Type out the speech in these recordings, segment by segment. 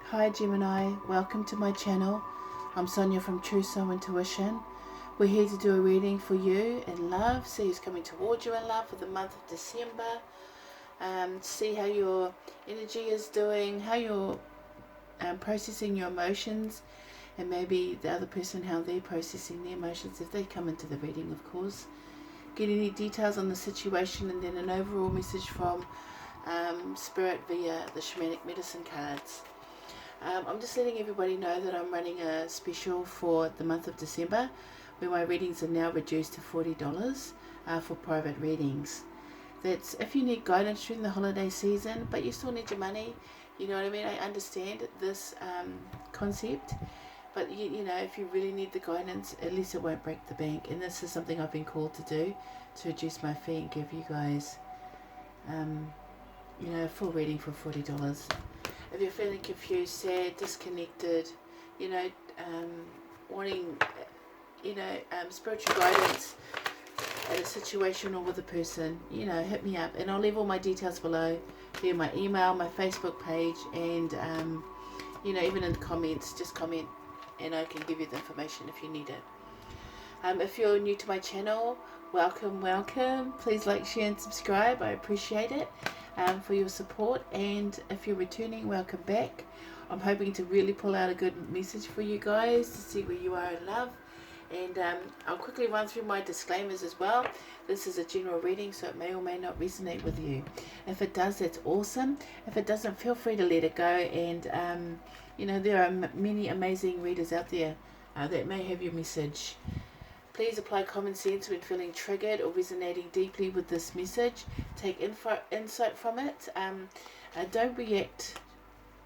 Hi Gemini, welcome to my channel. I'm Sonia from True Soul Intuition. We're here to do a reading for you in love, see who's coming towards you in love for the month of December. See how your energy is doing, how you're processing your emotions, and maybe the other person, how they're processing their emotions if they come into the reading, of course. Get any details on the situation, and then an overall message from Spirit via the shamanic medicine cards. I'm just letting everybody know that I'm running a special for the month of December where my readings are now reduced to $40 for private readings. That's if you need guidance during the holiday season but you still need your money, you know what I mean. I understand this concept, but you know, if you really need the guidance, at least it won't break the bank. And this is something I've been called to do, to reduce my fee and give you guys you know, a full reading for $40. If you're feeling confused, sad, disconnected, you know, wanting, you know, spiritual guidance at a situation or with a person, you know, hit me up. And I'll leave all my details below via my email, my Facebook page, and, you know, even in the comments, just comment and I can give you the information if you need it. If you're new to my channel, welcome. Please like, share and subscribe. I appreciate it for your support. And if you're returning, welcome back. I'm hoping to really pull out a good message for you guys to see where you are in love. And I'll quickly run through my disclaimers as well. This is a general reading, so it may or may not resonate with you. If it does, that's awesome. If it doesn't, feel free to let it go. And you know, there are many amazing readers out there that may have your message. Please apply common sense when feeling triggered or resonating deeply with this message. Take insight from it. Don't react,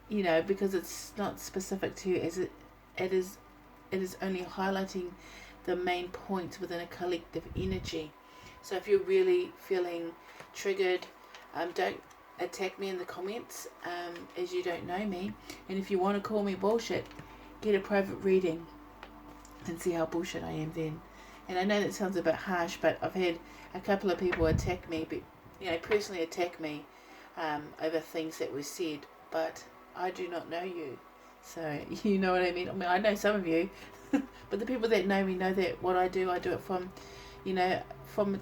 you know, because it's not specific to you, as it is only highlighting the main points within a collective energy. So if you're really feeling triggered, don't attack me in the comments, as you don't know me. And if you want to call me bullshit, get a private reading and see how bullshit I am then. And I know that sounds a bit harsh, but I've had a couple of people attack me, but, you know, personally attack me over things that were said, but I do not know you. So, you know what I mean? I mean, I know some of you, but the people that know me know that what I do it from, you know, from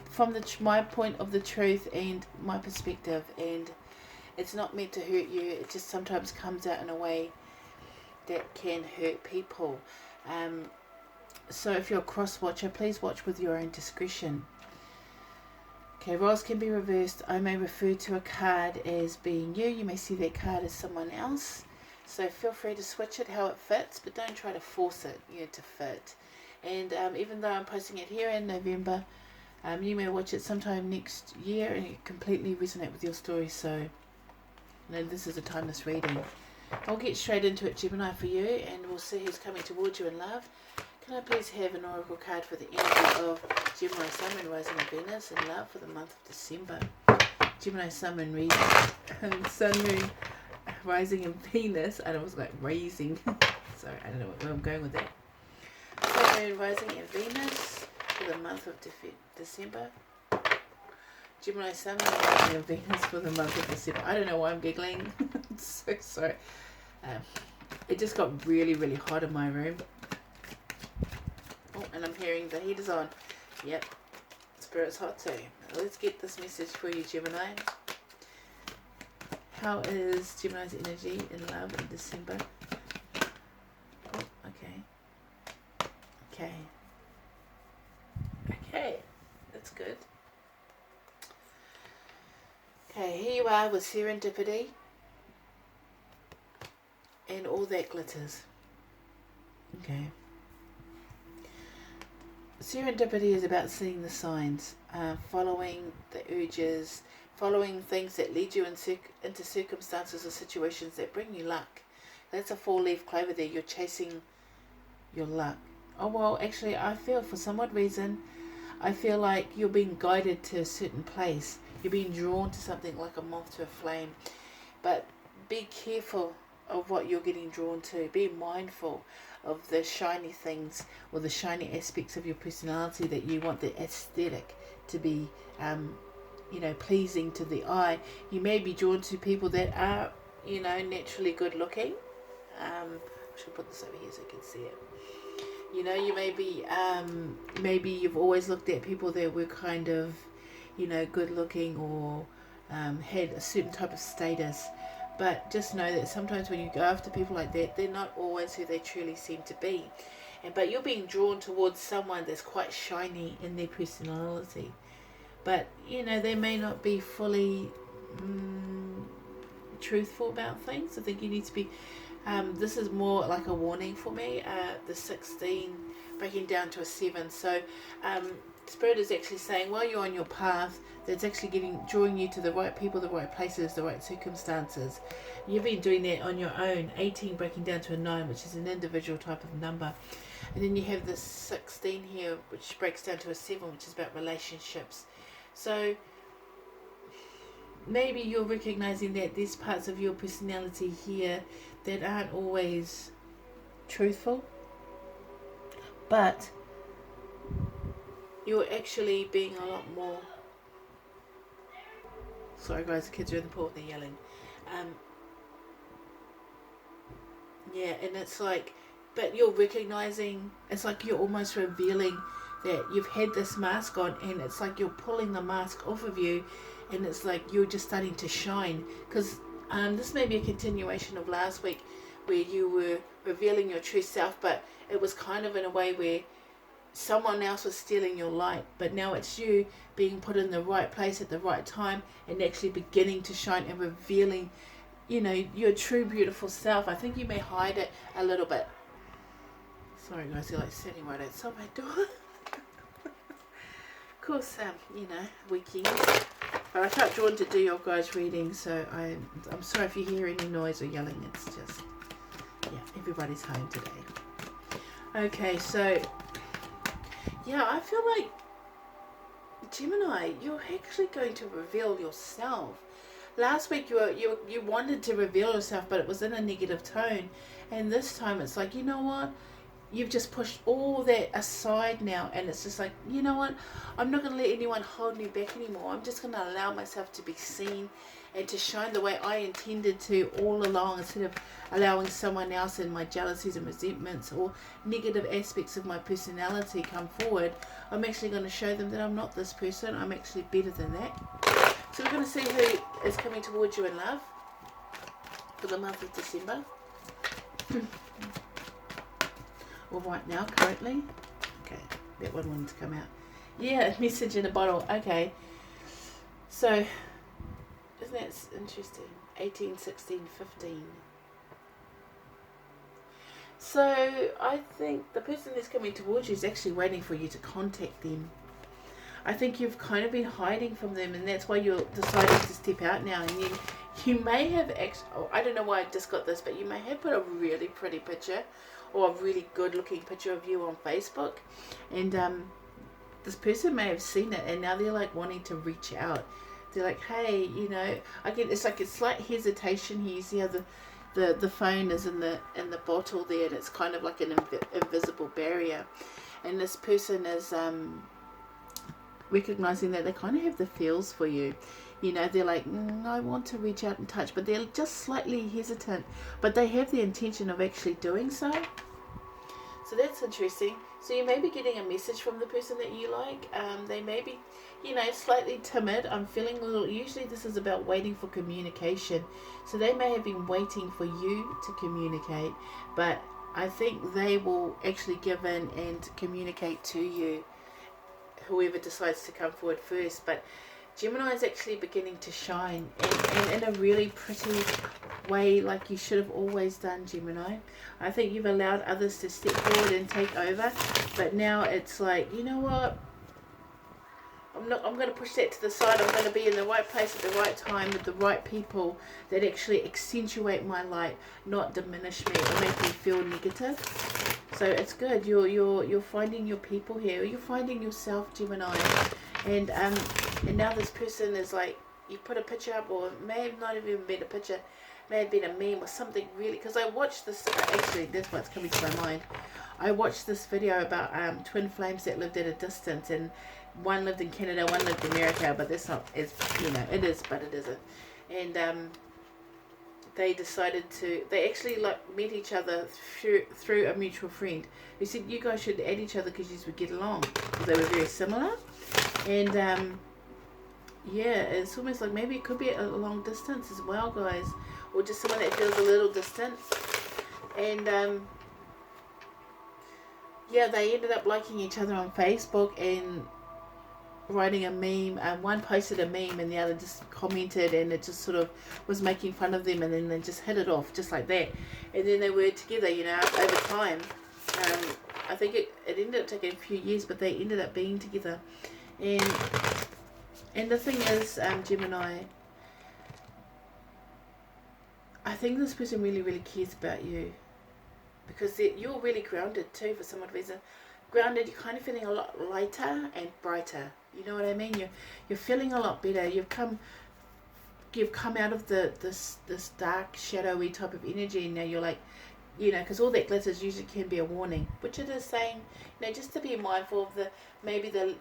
my point of the truth and my perspective. And it's not meant to hurt you. It just sometimes comes out in a way that can hurt people. So if you're a cross watcher, please watch with your own discretion. Okay, roles can be reversed. I may refer to a card as being you. You may see that card as someone else. So feel free to switch it how it fits, but don't try to force it, you know, to fit. And even though I'm posting it here in November, you may watch it sometime next year and it completely resonate with your story. So, you know, this is a timeless reading. I'll get straight into it, Gemini, for you, and we'll see who's coming towards you in love. Can I please have an oracle card for the energy of Gemini, Sun, Moon, Rising and Venus in love for the month of December? Gemini, Sun, Moon, Sun, Moon, Rising and Venus. I was like raising. Sorry, I don't know where I'm going with that. Sun, Moon, Rising and Venus for the month of December. Gemini, Sun, Moon, Rising and Venus for the month of December. I don't know why I'm giggling. So sorry. It just got really, really hot in my room. Oh, and I'm hearing the heat is on. Yep, Spirit's hot too. Let's get this message for you, Gemini. How is Gemini's energy in love in December? Oh, okay, that's good. Okay, here you are with serendipity and all that glitters. Okay. Serendipity is about seeing the signs, following the urges, following things that lead you into circumstances or situations that bring you luck. That's a 4-leaf clover there. You're chasing your luck. Oh, well, actually, I feel for some odd reason, I feel like you're being guided to a certain place. You're being drawn to something like a moth to a flame. But be careful of what you're getting drawn to. Be mindful of the shiny things or the shiny aspects of your personality that you want the aesthetic to be you know, pleasing to the eye. You may be drawn to people that are, you know, naturally good looking, I should put this over here so you can see it. You know, you may be, maybe you've always looked at people that were kind of, you know, good looking or had a certain type of status. But just know that sometimes when you go after people like that, they're not always who they truly seem to be. But you're being drawn towards someone that's quite shiny in their personality. But, you know, they may not be fully truthful about things. I think you need to be, this is more like a warning for me, the 16 breaking down to a 7. So Spirit is actually saying while you're on your path, that's actually drawing you to the right people, the right places, the right circumstances. You've been doing that on your own. 18 breaking down to a 9, which is an individual type of number. And then you have this 16 here, which breaks down to a 7, which is about relationships. So maybe you're recognizing that there's parts of your personality here that aren't always truthful, but you're actually being a lot more. Sorry guys, the kids are in the pool, they're yelling. Yeah, and it's like, but you're recognizing, it's like you're almost revealing that you've had this mask on, and it's like you're pulling the mask off of you, and it's like you're just starting to shine. Because this may be a continuation of last week where you were revealing your true self, but it was kind of in a way where someone else was stealing your light, but now it's you being put in the right place at the right time and actually beginning to shine and revealing, you know, your true beautiful self. I think you may hide it a little bit. Sorry guys, they're like sitting right outside my door. Of course, you know, weekends. But I felt drawn to do your guys' reading, so I'm sorry if you hear any noise or yelling. It's just, yeah, everybody's home today. Okay, so yeah, I feel like Gemini, you're actually going to reveal yourself. Last week you wanted to reveal yourself, but it was in a negative tone, and this time it's like, you know what? You've just pushed all that aside now, and it's just like, you know what, I'm not going to let anyone hold me back anymore. I'm just going to allow myself to be seen and to shine the way I intended to all along, instead of allowing someone else and my jealousies and resentments or negative aspects of my personality come forward. I'm actually going to show them that I'm not this person. I'm actually better than that. So we're going to see who is coming towards you in love for the month of December. Or right now, currently. Okay, that one wanted to come out. Yeah, message in a bottle. Okay. So, isn't that interesting? 18, 16, 15. So, I think the person that's coming towards you is actually waiting for you to contact them. I think you've kind of been hiding from them, and that's why you're deciding to step out now. And you may have actually, I don't know why I just got this, but you may have put a really pretty picture or a really good looking picture of you on Facebook, and this person may have seen it, and now they're like wanting to reach out. They're like, hey, you know, I get, it's like a slight hesitation here. You see how the phone is in the bottle there, and it's kind of like an invisible barrier, and this person is recognizing that they kind of have the feels for you. You know, they're like, I want to reach out and touch, but they're just slightly hesitant, but they have the intention of actually doing so. So that's interesting. So you may be getting a message from the person that you like. They may be, you know, slightly timid. I'm feeling a little, usually this is about waiting for communication. So they may have been waiting for you to communicate, but I think they will actually give in and communicate to you, whoever decides to come forward first. But Gemini is actually beginning to shine, and in a really pretty way, like you should have always done, Gemini. I think you've allowed others to step forward and take over, but now it's like, you know what, I'm going to push that to the side. I'm going to be in the right place at the right time with the right people that actually accentuate my light, not diminish me or make me feel negative. So it's good. You're finding your people here. You're finding yourself, Gemini. And now this person is like, you put a picture up, or it may have not even been a picture, may have been a meme or something really, because I watched this, actually that's what's coming to my mind. I watched this video about twin flames that lived at a distance, and one lived in Canada, one lived in America, but that's not, it's, you know, it is, but it isn't. And they decided to, they actually like met each other through a mutual friend who said you guys should add each other because you would get along. They were very similar. And yeah, it's almost like maybe it could be a long distance as well, guys, or just someone that feels a little distant. And yeah, they ended up liking each other on Facebook and writing a meme. One posted a meme and the other just commented, and it just sort of was making fun of them, and then they just hit it off just like that. And then they were together, you know, over time. I think it ended up taking a few years, but they ended up being together. And the thing is, Gemini, I think this person really, really cares about you, because you're really grounded too for some odd reason. Grounded, you're kind of feeling a lot lighter and brighter. You know what I mean? You're feeling a lot better. You've come out of this dark, shadowy type of energy, and now you're like, you know, because all that glitters usually can be a warning, which it is saying, you know, just to be mindful of maybe the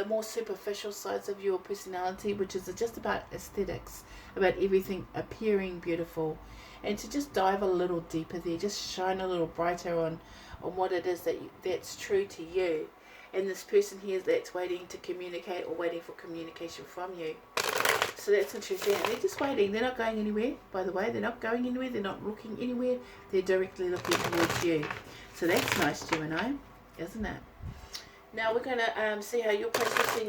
more superficial sides of your personality, which is just about aesthetics, about everything appearing beautiful, and to just dive a little deeper there, just shine a little brighter on what it is that's true to you, and this person here that's waiting to communicate or waiting for communication from you. So that's interesting. And they're just waiting. They're not going anywhere, by the way. They're not going anywhere. They're not looking anywhere. They're directly looking towards you. So that's nice, Gemini, isn't it? Now we're going to see how you're processing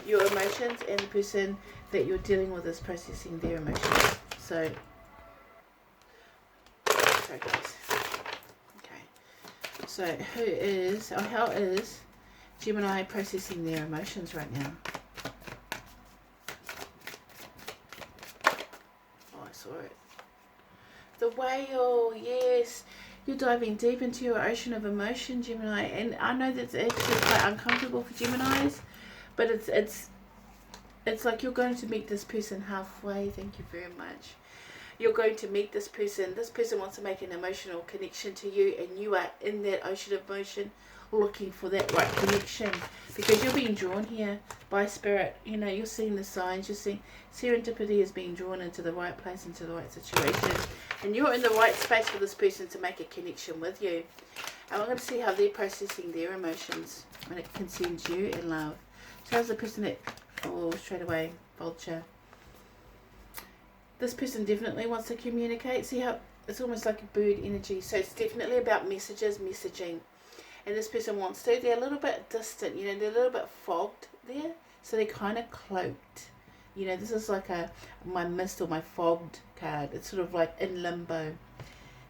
your emotions, and the person that you're dealing with is processing their emotions. So, sorry guys. Okay. So how is Gemini processing their emotions right now? Oh, I saw it. The whale, yes. You're diving deep into your ocean of emotion, Gemini, and I know that's actually quite uncomfortable for Geminis, but it's like you're going to meet this person halfway. Thank you very much. You're going to meet this person. This person wants to make an emotional connection to you, and you are in that ocean of emotion looking for that right connection, because you're being drawn here by spirit. You know, you're seeing the signs. You're seeing serendipity is being drawn into the right place, into the right situation, and you're in the right space for this person to make a connection with you. And we're going to see how they're processing their emotions when it concerns you in love. So how's the person that, oh, straight away, vulture. This person definitely wants to communicate. See how it's almost like a bird energy. So it's definitely about messaging. And this person wants to. They're a little bit distant, you know, they're a little bit fogged there. So they're kind of cloaked. You know, this is like my mist or my fogged card. It's sort of like in limbo.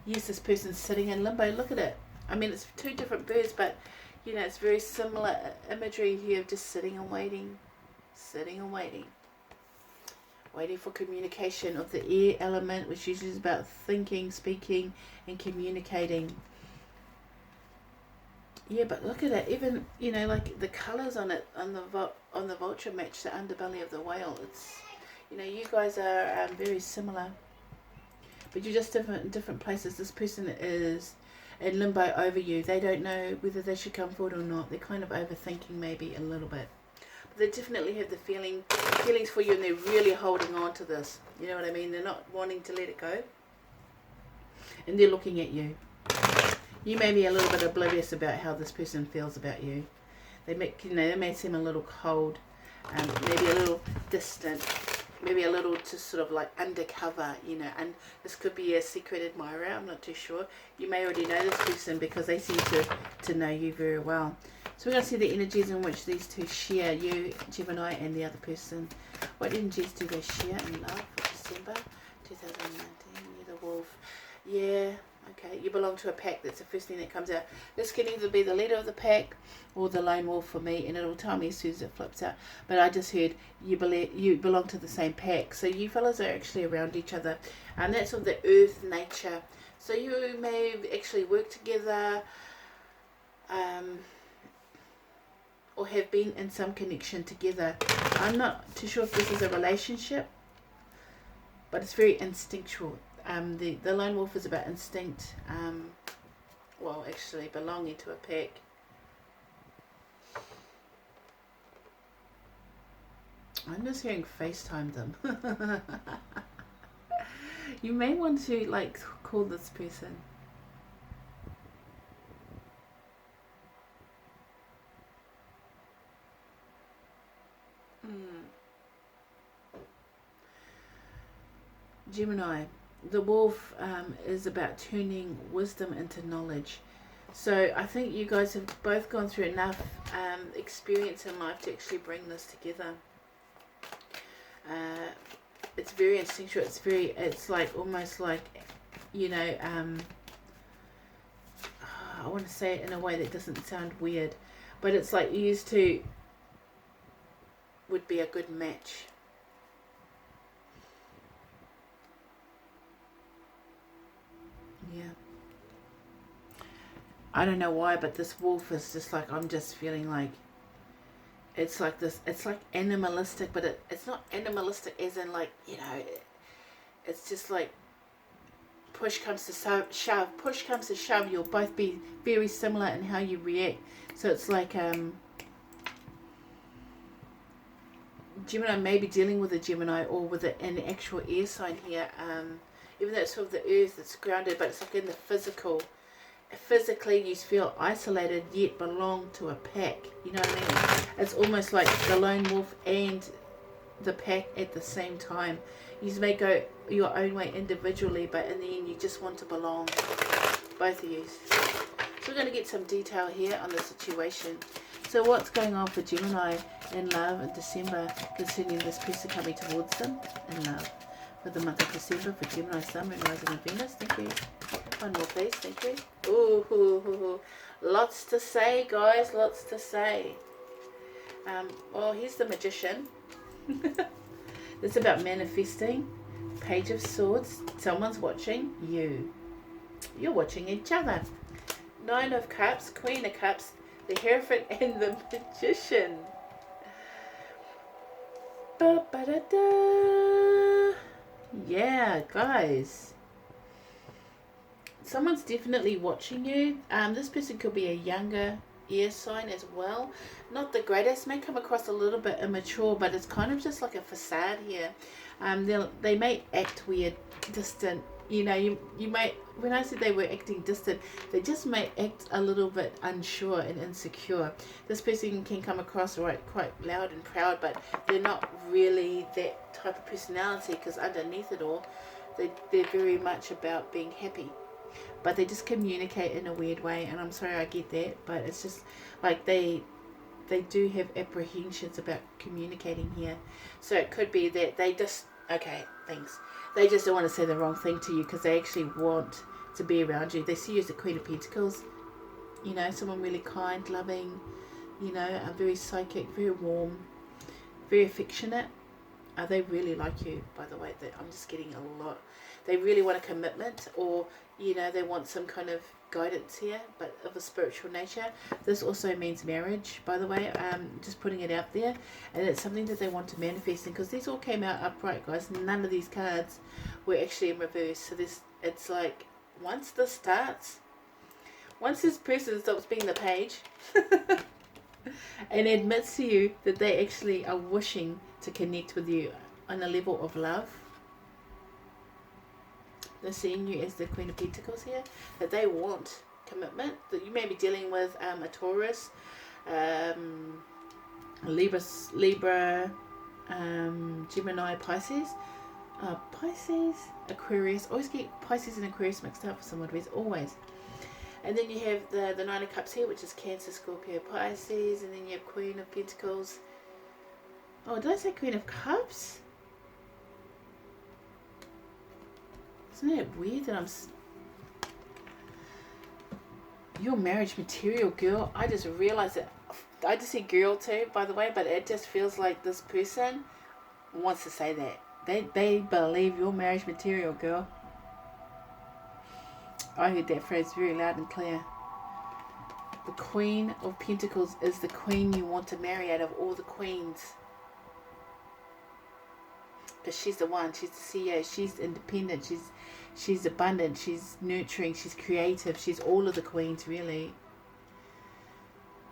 Yes, this person's sitting in limbo. Look at it. I mean, it's two different birds, but, you know, it's very similar imagery here of just sitting and waiting. Sitting and waiting. Waiting for communication of the air element, which usually is about thinking, speaking, and communicating. Yeah, but look at it. Even, you know, like the colours on it, on the vulture match the underbelly of the whale. It's, you know, you guys are very similar, but you're just different places. This person is in limbo over you. They don't know whether they should come forward or not. They're kind of overthinking maybe a little bit. But they definitely have the feelings for you, and they're really holding on to this. You know what I mean? They're not wanting to let it go, and they're looking at you. You may be a little bit oblivious about how this person feels about you. They may seem a little cold, maybe a little distant, maybe a little just sort of like undercover, you know, and this could be a secret admirer. I'm not too sure. You may already know this person because they seem to know you very well. So we're going to see the energies in which these two share, you, Gemini, and the other person. What energies do they share in love for December 2019? You're the wolf. Yeah. Okay, you belong to a pack. That's the first thing that comes out. This can either be the leader of the pack or the lone wolf for me, and it'll tell me as soon as it flips out. But I just heard you belong to the same pack. So you fellas are actually around each other, and that's of the earth nature. So you may actually work together, or have been in some connection together. I'm not too sure if this is a relationship, but it's very instinctual. The lone wolf is about instinct, well, actually belonging to a pack. I'm just hearing FaceTime them. You may want to like call this person. Gemini, the wolf is about turning wisdom into knowledge. So I think you guys have both gone through enough experience in life to actually bring this together. It's very instinctual. It's like almost like, you know, I want to say it in a way that doesn't sound weird, but it's like you used to would be a good match. Yeah. I don't know why, but this wolf is just like, I'm just feeling like it's like this, it's like animalistic, but it's not animalistic as in like, you know, it's just like push comes to shove, push comes to shove, you'll both be very similar in how you react. So it's like Gemini may be dealing with a Gemini or with an actual air sign here, even though it's sort of the earth, it's grounded, but it's like in the physical. Physically you feel isolated yet belong to a pack, you know what I mean? It's almost like the lone wolf and the pack at the same time. You may go your own way individually, but in the end you just want to belong, both of you. So we're going to get some detail here on the situation. So what's going on for Gemini in love in December concerning this person coming towards them in love for the month of December for Gemini, Sun, Moon, Rising and Venus? Thank you. One more please, thank you. Ooh, lots to say, guys, lots to say. Well, here's the Magician. It's about manifesting. Page of Swords. Someone's watching you. You're watching each other. Nine of Cups, Queen of Cups, the Hierophant and the Magician. Ba-ba-da-da. Yeah, guys. Someone's definitely watching you. This person could be a younger air sign as well. Not the greatest, may come across a little bit immature, but it's kind of just like a facade here. They may act weird, distant. You know, you may, when I said they were acting distant, they just may act a little bit unsure and insecure. This person can come across quite loud and proud, but they're not really that type of personality, because underneath it all, they're very much about being happy. But they just communicate in a weird way, and I'm sorry I get that, but it's just like they do have apprehensions about communicating here. So it could be that they just, okay, thanks. They just don't want to say the wrong thing to you because they actually want to be around you. They see you as the Queen of Pentacles, you know, someone really kind, loving, you know, very psychic, very warm, very affectionate. They really like you, by the way. I'm just getting a lot. They really want a commitment, or, you know, they want some kind of guidance here, but of a spiritual nature. This also means marriage, by the way. Just putting it out there, and it's something that they want to manifest. And because these all came out upright, guys, none of these cards were actually in reverse. So it's like once this starts, once this person stops being the page and admits to you that they actually are wishing to connect with you on a level of love. They're seeing you as the Queen of Pentacles here, that they want commitment, that you may be dealing with a Taurus, Libra, Gemini, Pisces, Aquarius. Always get Pisces and Aquarius mixed up for some odd reason, always. And then you have the Nine of Cups here, which is Cancer, Scorpio, Pisces, and then you have Queen of Pentacles. Oh, did I say Queen of Cups? Isn't it weird that your marriage material, girl? I just realized that. I just see girl too, by the way, but it just feels like this person wants to say that. They believe your marriage material, girl. I heard that phrase very loud and clear. The Queen of Pentacles is the queen you want to marry out of all the queens. Because she's the one, she's the CEO, she's independent, she's abundant, she's nurturing, she's creative, she's all of the queens really.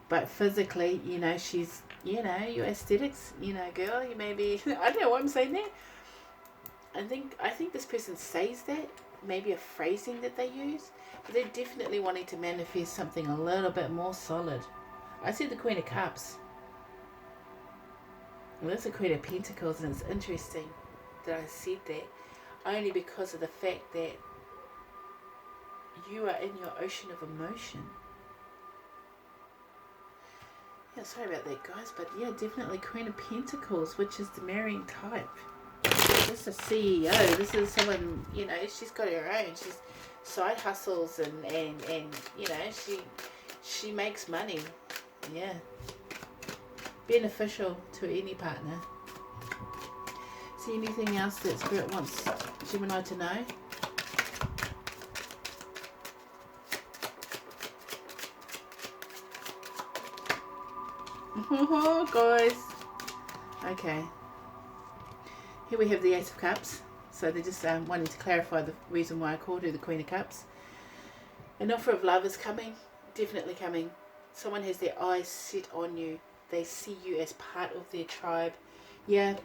But physically, you know, she's you know, your aesthetics, you know, girl, you may be, I don't know why I'm saying that. I think this person says that, maybe a phrasing that they use, but they're definitely wanting to manifest something a little bit more solid. I see the Queen of Cups. Well, that's the Queen of Pentacles, and it's interesting that I said that only because of the fact that you are in your ocean of emotion. Yeah, sorry about that, guys, but yeah, definitely Queen of Pentacles, which is the marrying type. This is a CEO. This is someone, you know, she's got her own. She's side hustles and you know, she makes money. Yeah. Beneficial to any partner. See anything else that Spirit wants Gemini to know? Oh, guys. Okay. Here we have the Ace of Cups. So they're just wanting to clarify the reason why I called her the Queen of Cups. An offer of love is coming. Definitely coming. Someone has their eyes set on you. They see you as part of their tribe. Yeah.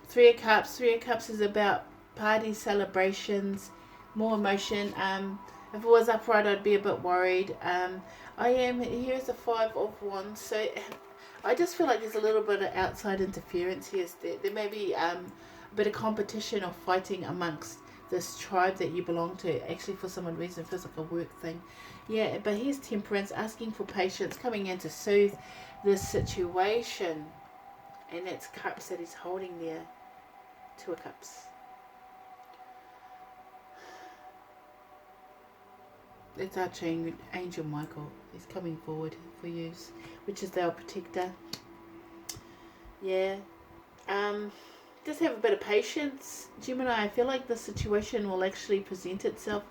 Three of Cups. Three of Cups is about parties, celebrations, more emotion. If it was upright, I'd be a bit worried. Here's the Five of Wands. So I just feel like there's a little bit of outside interference here. There may be a bit of competition or fighting amongst this tribe that you belong to. Actually, for some reason, it feels like a work thing. Yeah, but here's Temperance, asking for patience, coming in to soothe this situation. And that's Cups that he's holding there. Two of Cups. It's Archangel Michael. He's coming forward for you, which is our protector. Yeah. Just have a bit of patience, Gemini. I feel like the situation will actually present itself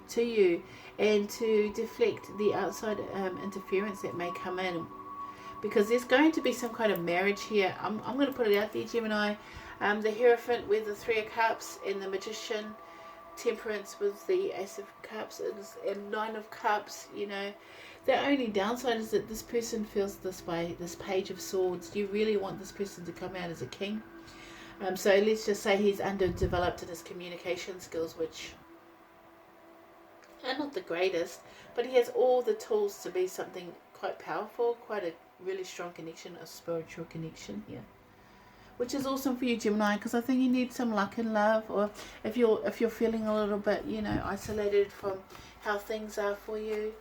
to you, and to deflect the outside interference that may come in, because there's going to be some kind of marriage here. I'm going to put it out there, Gemini. The Hierophant with the Three of Cups, and the Magician, Temperance with the Ace of Cups, and Nine of Cups. You know, the only downside is that this person feels this way. This Page of Swords. You really want this person to come out as a king. So let's just say he's underdeveloped in his communication skills, which are not the greatest, but he has all the tools to be something quite powerful, quite a really strong connection, a spiritual connection here, which is awesome for you, Gemini, because I think you need some luck in love, or if you're feeling a little bit, you know, isolated from how things are for you,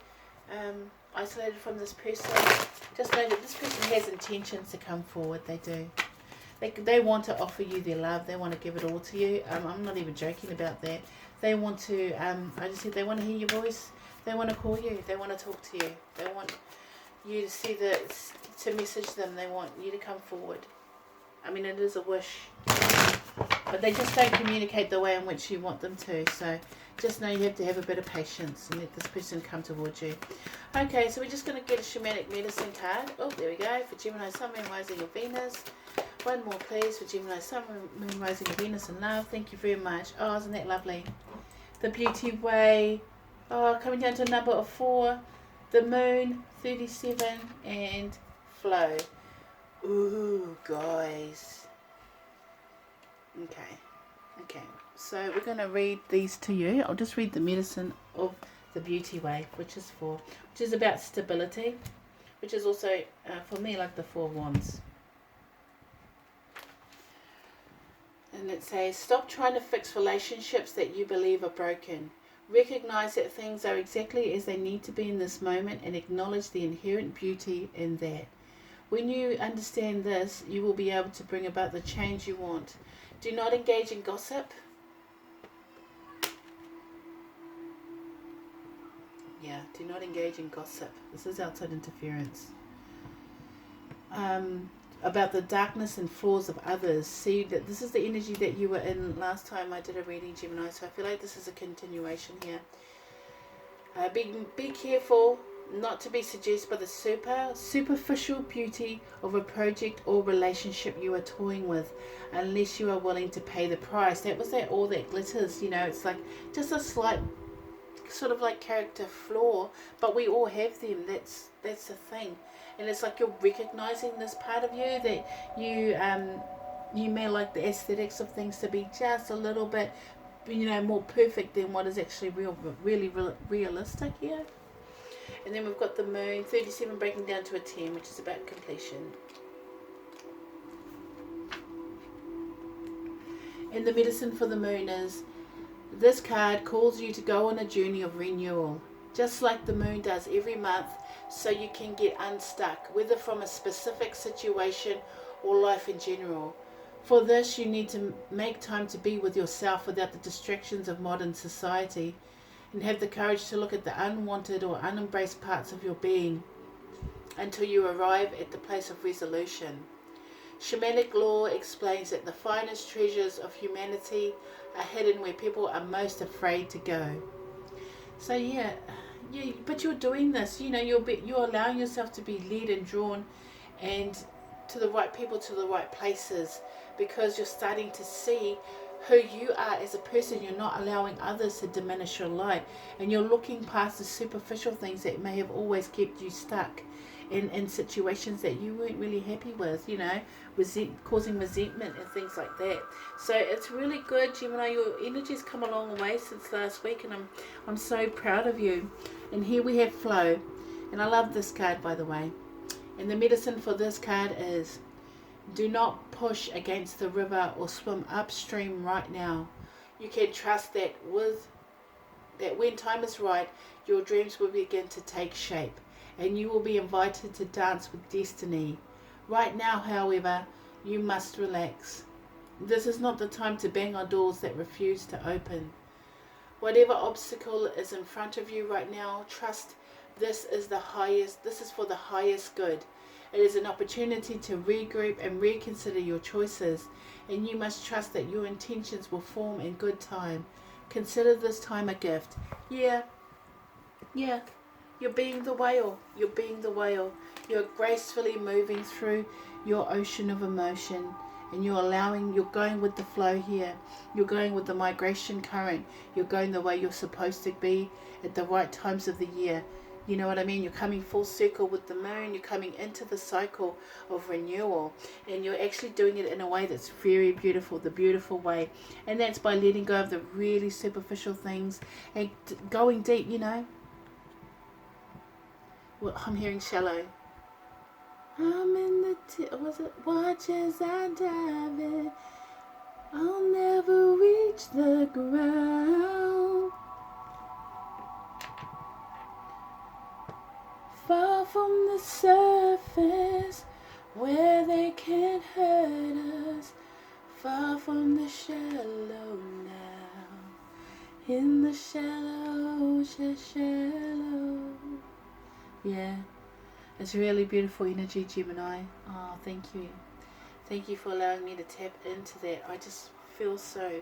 isolated from this person, just know that this person has intentions to come forward. They do. They want to offer you their love. They want to give it all to you. I'm not even joking about that. They want to, I just said they want to hear your voice. They want to call you. They want to talk to you. They want you to see to message them. They want you to come forward. I mean, it is a wish. But they just don't communicate the way in which you want them to. So just know you have to have a bit of patience and let this person come towards you. Okay, so we're just going to get a shamanic medicine card. Oh, there we go. For Gemini, Sun, Moon, Rising, and Venus. One more, please, for Gemini, Sun, Moon, Rising, and Venus, and love. Thank you very much. Oh, isn't that lovely? The Beauty Way. Oh, coming down to a number of 4. The Moon, 37, and Flow. Ooh, guys. Okay. So we're going to read these to you. I'll just read the medicine of the Beauty Way, which is about stability, which is also, for me, like the 4 Wands. And it says, stop trying to fix relationships that you believe are broken. Recognize that things are exactly as they need to be in this moment, and acknowledge the inherent beauty in that. When you understand this, you will be able to bring about the change you want. Do not engage in gossip. Yeah, do not engage in gossip. This is outside interference. About the darkness and flaws of others. See, that this is the energy that you were in last time I did a reading, Gemini. So I feel like this is a continuation here. Be careful not to be seduced by the superficial beauty of a project or relationship you are toying with, unless you are willing to pay the price. That was all that glitters, you know. It's like just a slight sort of like character flaw, but we all have them. That's the thing. And it's like you're recognizing this part of you that you may like the aesthetics of things to be just a little bit, more perfect than what is actually really realistic here. And then we've got the moon, 37 breaking down to a 10, which is about completion. And the medicine for the moon is, this card calls you to go on a journey of renewal, just like the moon does every month, so you can get unstuck, whether from a specific situation or life in general. For this, you need to make time to be with yourself without the distractions of modern society, and have the courage to look at the unwanted or unembraced parts of your being until you arrive at the place of resolution. Shamanic law explains that the finest treasures of humanity are hidden where people are most afraid to go. So yeah, but you're doing this. You're allowing yourself to be led and drawn, and to the right people, to the right places, because you're starting to see who you are as a person. You're not allowing others to diminish your light, and you're looking past the superficial things that may have always kept you stuck in situations that you weren't really happy with, causing resentment and things like that. So it's really good, Gemini. Your energy's come a long way since last week, and I'm so proud of you. And here we have flow, and I love this card, by the way. And the medicine for this card is, do not push against the river or swim upstream right now. You can trust that when time is right, your dreams will begin to take shape, and you will be invited to dance with destiny. Right now, however, you must relax. This is not the time to bang on doors that refuse to open. Whatever obstacle is in front of you right now, trust this is for the highest good. It is an opportunity to regroup and reconsider your choices, and you must trust that your intentions will form in good time. Consider this time a gift. Yeah. You're being the whale. You're gracefully moving through your ocean of emotion, and you're going with the flow here. You're going with the migration current. You're going the way you're supposed to be at the right times of the year. You know what I mean? You're coming full circle with the moon. You're coming into the cycle of renewal, and you're actually doing it in a way that's very beautiful, the beautiful way. And that's by letting go of the really superficial things and going deep, Well, I'm hearing shallow. I'm in the watch as I dive in. I'll never reach the ground. Far from the surface where they can't hurt us. Far from the shallow now. In the shallow. Yeah, it's really beautiful energy, Gemini. Oh, thank you. Thank you for allowing me to tap into that. I just feel so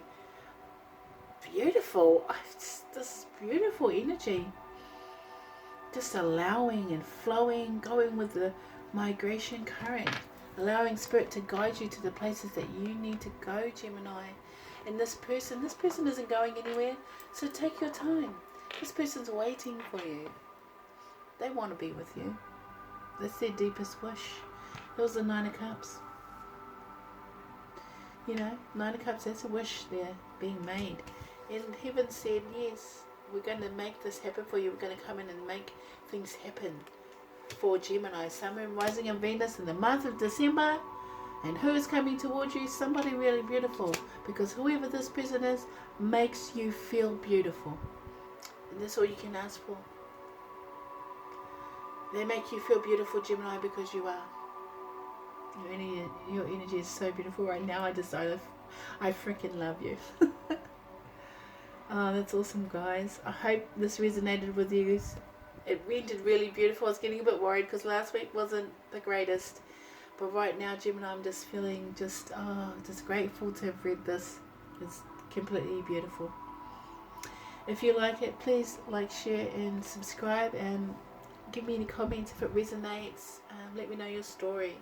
beautiful. This beautiful energy. Just allowing and flowing, going with the migration current. Allowing Spirit to guide you to the places that you need to go, Gemini. And this person isn't going anywhere, so take your time. This person's waiting for you. They want to be with you. That's their deepest wish. It was the 9 of Cups. 9 of Cups, that's a wish there being made. And heaven said, yes, we're going to make this happen for you. We're going to come in and make things happen for Gemini. Sun, Moon, Rising and Venus in the month of December. And who is coming towards you? Somebody really beautiful. Because whoever this person is makes you feel beautiful. And that's all you can ask for. They make you feel beautiful, Gemini, because you are. Your energy is so beautiful right now. I freaking love you. Oh, that's awesome, guys. I hope this resonated with you. It ended really beautiful. I was getting a bit worried because last week wasn't the greatest. But right now, Gemini, I'm just feeling just grateful to have read this. It's completely beautiful. If you like it, please like, share and subscribe, and give me any comments if it resonates. Let me know your story.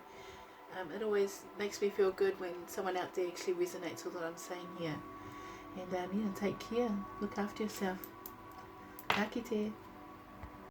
It always makes me feel good when someone out there actually resonates with what I'm saying here. And take care. Look after yourself. Ka kite.